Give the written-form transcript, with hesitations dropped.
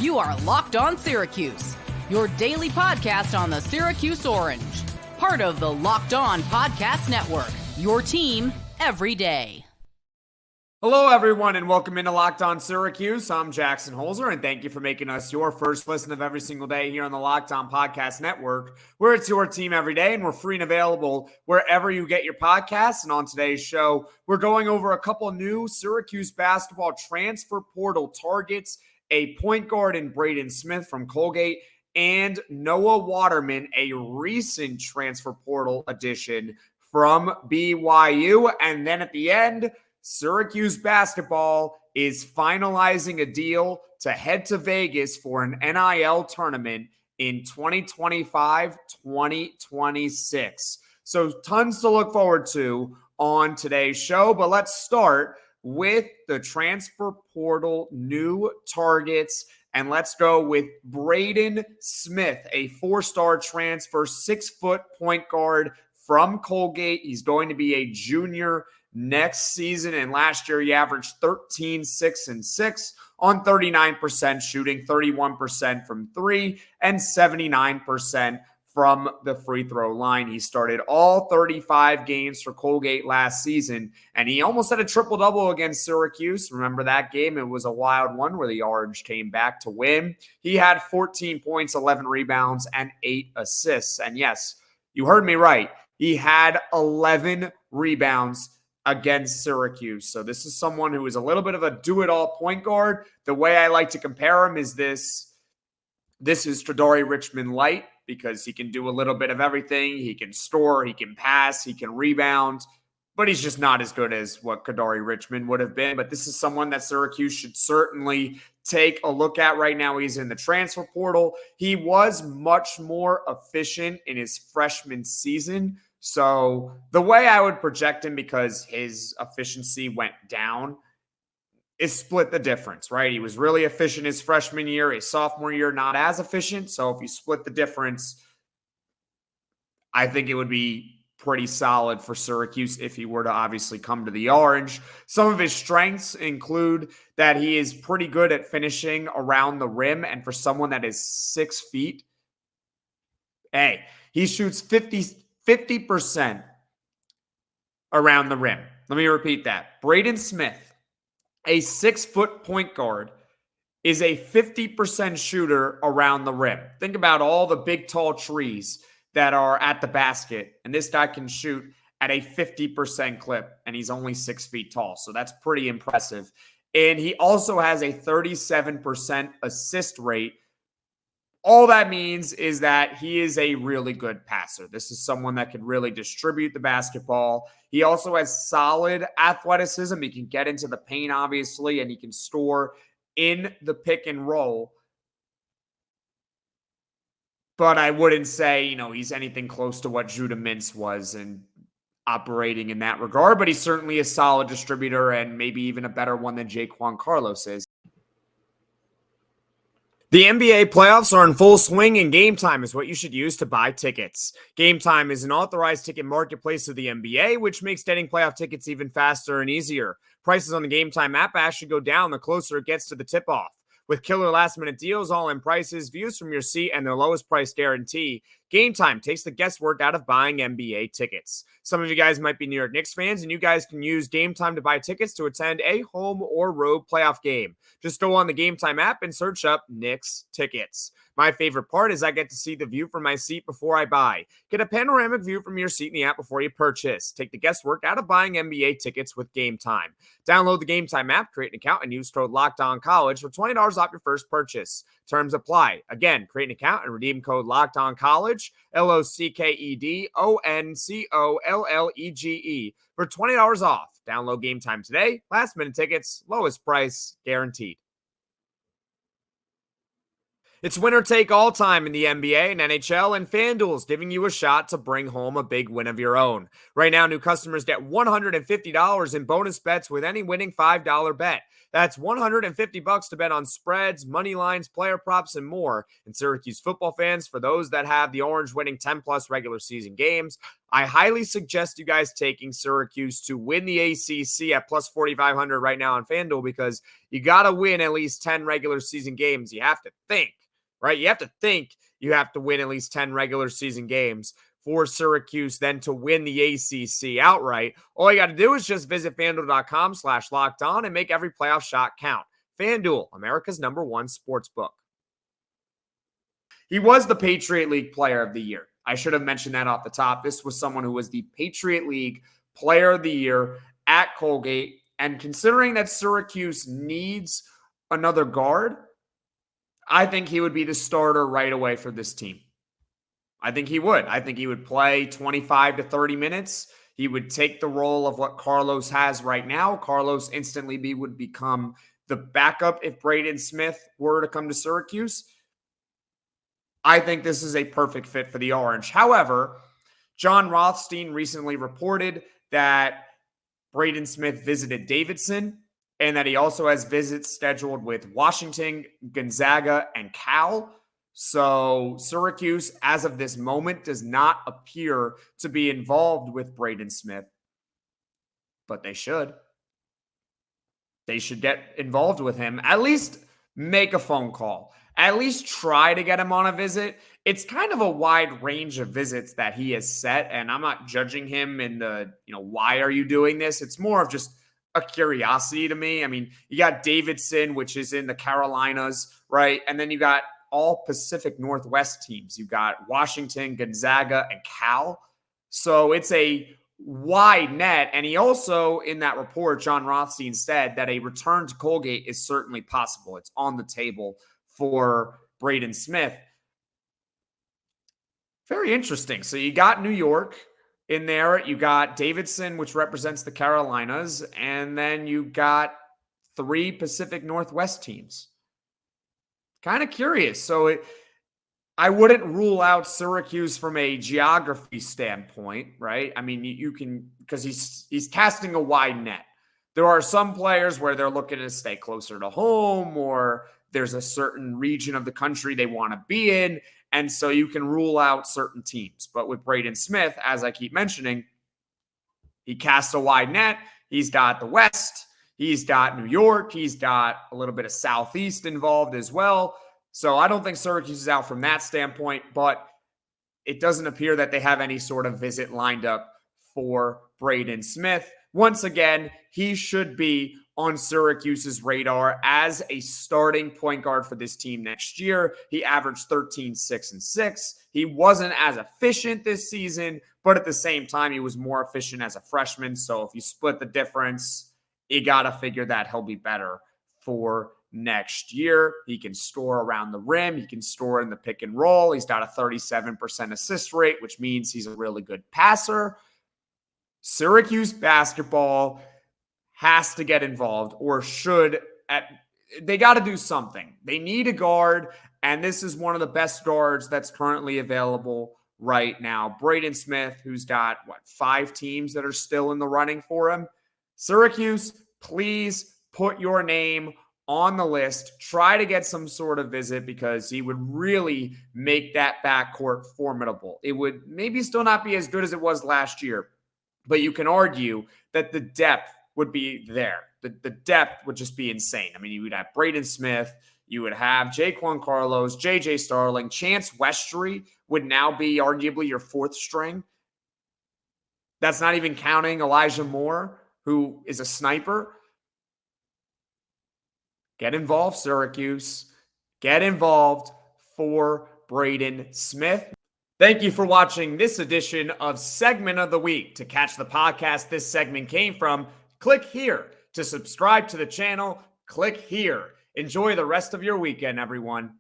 You are Locked On Syracuse, your daily podcast on the Syracuse Orange. Part of the Locked On Podcast Network, your team every day. Hello, everyone, and welcome into Locked On Syracuse. I'm Jackson Holzer, and thank you for making us your first listen of every single day here on the Locked On Podcast Network, where it's your team every day, and we're free and available wherever you get your podcasts. And on today's show, we're going over a couple new Syracuse basketball transfer portal targets, a point guard in Braeden Smith from Colgate, and Noah Waterman, a recent transfer portal addition from BYU. And then at the end, Syracuse Basketball is finalizing a deal to head to Vegas for an NIL tournament in 2025-2026. So tons to look forward to on today's show, but let's start with the transfer portal new targets. And let's go with Braeden Smith, a four-star transfer, 6-foot point guard from Colgate. He's going to be a junior next season, and last year he averaged 13, 6, and 6 on 39% shooting, 31% from three, and 79% from the free throw line. He started all 35 games for Colgate last season, and he almost had a triple-double against Syracuse. Remember that game? It was a wild one where the Orange came back to win. He had 14 points, 11 rebounds, and 8 assists. And yes, you heard me right. He had 11 rebounds against Syracuse. So this is someone who is a little bit of a do-it-all point guard. The way I like to compare him is this is Kadary Richmond light, because he can do a little bit of everything. He can score, he can pass, he can rebound, but he's just not as good as what Kadary Richmond would have been. But this is someone that Syracuse should certainly take a look at right now. He's in the transfer portal. He was much more efficient in his freshman season. So the way I would project him, because his efficiency went down, is split the difference, right? He was really efficient his freshman year. His sophomore year, not as efficient. So if you split the difference, I think it would be pretty solid for Syracuse if he were to obviously come to the Orange. Some of his strengths include that he is pretty good at finishing around the rim. And for someone that is 6 feet, he shoots 50% around the rim. Let me repeat that. Braeden Smith, a 6-foot point guard, is a 50% shooter around the rim. Think about all the big, tall trees that are at the basket, and this guy can shoot at a 50% clip, and he's only 6 feet tall, so that's pretty impressive. And he also has a 37% assist rate. All that means is that he is a really good passer. This is someone that can really distribute the basketball. He also has solid athleticism. He can get into the paint, obviously, and he can score in the pick and roll. But I wouldn't say, he's anything close to what Judah Mintz was in operating in that regard, but he's certainly a solid distributor and maybe even a better one than Jaquan Carlos is. The NBA playoffs are in full swing, and Gametime is what you should use to buy tickets. Gametime is an authorized ticket marketplace of the NBA, which makes getting playoff tickets even faster and easier. Prices on the Gametime app actually go down the closer it gets to the tip-off. With killer last-minute deals, all-in prices, views from your seat, and their lowest price guarantee, Gametime takes the guesswork out of buying NBA tickets. Some of you guys might be New York Knicks fans, and you guys can use Gametime to buy tickets to attend a home or road playoff game. Just go on the Gametime app and search up Knicks tickets. My favorite part is I get to see the view from my seat before I buy. Get a panoramic view from your seat in the app before you purchase. Take the guesswork out of buying NBA tickets with Gametime. Download the Gametime app, create an account, and use code LOCKEDONCollege for $20 off your first purchase. Terms apply. Again, create an account and redeem code LOCKEDONCollege, LOCKEDONCOLLEGE, for $20 off. Download Gametime today. Last minute tickets, lowest price guaranteed. It's winner take all time in the NBA and NHL, and FanDuel's giving you a shot to bring home a big win of your own. Right now, new customers get $150 in bonus bets with any winning $5 bet. That's $150 to bet on spreads, money lines, player props, and more. And Syracuse football fans, for those that have the Orange winning 10-plus regular season games, I highly suggest you guys taking Syracuse to win the ACC at plus 4,500 right now on FanDuel, because you got to win at least 10 regular season games. You have to think, right? You have to think you have to win at least 10 regular season games for Syracuse then to win the ACC outright. All you got to do is just visit FanDuel.com/lockedon and make every playoff shot count. FanDuel, America's #1 sportsbook. He was the Patriot League Player of the Year. I should have mentioned that off the top. This was someone who was the Patriot League Player of the Year at Colgate. And considering that Syracuse needs another guard, I think he would be the starter right away for this team. I think he would. I think he would play 25 to 30 minutes. He would take the role of what Carlos has right now. Carlos instantly would become the backup if Braeden Smith were to come to Syracuse. I think this is a perfect fit for the Orange. However, John Rothstein recently reported that Braeden Smith visited Davidson and that he also has visits scheduled with Washington, Gonzaga, and Cal. So Syracuse, as of this moment, does not appear to be involved with Braeden Smith, but they should. They should get involved with him. At least make a phone call. At least try to get him on a visit. It's kind of a wide range of visits that he has set, and I'm not judging him in the, why are you doing this? It's more of just a curiosity to me. I mean, you got Davidson, which is in the Carolinas, right? And then you got all Pacific Northwest teams. You've got Washington, Gonzaga, and Cal. So it's a wide net. And he also, in that report, John Rothstein said that a return to Colgate is certainly possible. It's on the table for Braeden Smith. Very interesting. So you got New York in there. You got Davidson, which represents the Carolinas. And then you got 3 Pacific Northwest teams. Kind of curious. So I wouldn't rule out Syracuse from a geography standpoint, right? I mean, you can, because he's casting a wide net. There are some players where they're looking to stay closer to home, or there's a certain region of the country they want to be in. And so you can rule out certain teams. But with Braeden Smith, as I keep mentioning, he casts a wide net. He's got the West. He's got New York. He's got a little bit of Southeast involved as well. So I don't think Syracuse is out from that standpoint, but it doesn't appear that they have any sort of visit lined up for Braeden Smith. Once again, he should be on Syracuse's radar as a starting point guard for this team next year. He averaged 13, 6, and 6. He wasn't as efficient this season, but at the same time, he was more efficient as a freshman. So if you split the difference, you got to figure that he'll be better for next year. He can score around the rim. He can score in the pick and roll. He's got a 37% assist rate, which means he's a really good passer. Syracuse basketball has to get involved, or they got to do something. They need a guard, and this is one of the best guards that's currently available right now. Braeden Smith, who's got, 5 teams that are still in the running for him. Syracuse, please put your name on the list. Try to get some sort of visit, because he would really make that backcourt formidable. It would maybe still not be as good as it was last year, but you can argue that the depth would be there. The depth would just be insane. I mean, you would have Braeden Smith, you would have Jaquan Carlos, JJ Starling, Chance Westry would now be arguably your 4th string. That's not even counting Elijah Moore, who is a sniper. Get involved, Syracuse. Get involved for Braeden Smith. Thank you for watching this edition of Segment of the Week. To catch the podcast this segment came from, click here. To subscribe to the channel, click here. Enjoy the rest of your weekend, everyone.